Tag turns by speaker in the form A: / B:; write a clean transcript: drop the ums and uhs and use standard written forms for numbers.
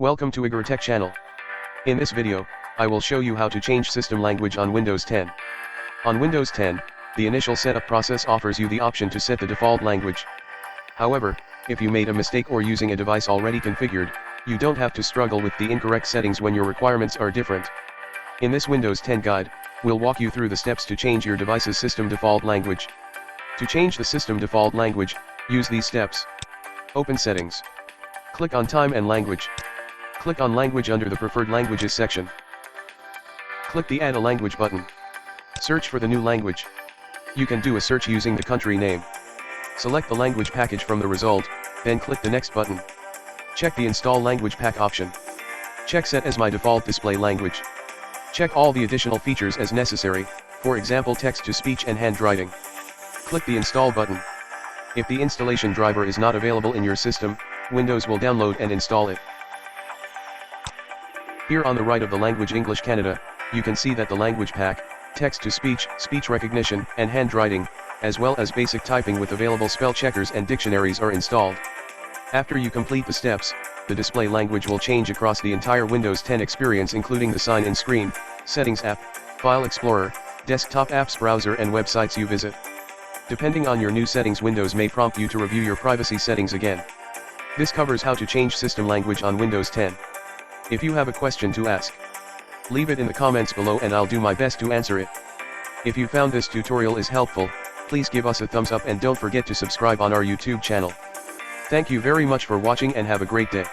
A: Welcome to IgoroTech channel. In this video, I will show you how to change system language on Windows 10. On Windows 10, the initial setup process offers you the option to set the default language. However, if you made a mistake or using a device already configured, you don't have to struggle with the incorrect settings when your requirements are different. In this Windows 10 guide, we'll walk you through the steps to change your device's system default language. To change the system default language, use these steps. Open Settings. Click on Time and Language. Click on Language under the Preferred Languages section. Click the Add a Language button. Search for the new language. You can do a search using the country name. Select the language package from the result, then click the Next button. Check the Install Language Pack option. Check Set as my default display language. Check all the additional features as necessary, for example text-to-speech and handwriting. Click the Install button. If the installation driver is not available in your system, Windows will download and install it. Here on the right of the language English Canada, you can see that the language pack, text-to-speech, speech recognition, and handwriting, as well as basic typing with available spell checkers and dictionaries are installed. After you complete the steps, the display language will change across the entire Windows 10 experience including the sign-in screen, Settings app, File Explorer, Desktop apps browser and websites you visit. Depending on your new settings, Windows may prompt you to review your privacy settings again. This covers how to change system language on Windows 10. If you have a question to ask, leave it in the comments below and I'll do my best to answer it. If you found this tutorial is helpful, please give us a thumbs up and don't forget to subscribe on our YouTube channel. Thank you very much for watching and have a great day.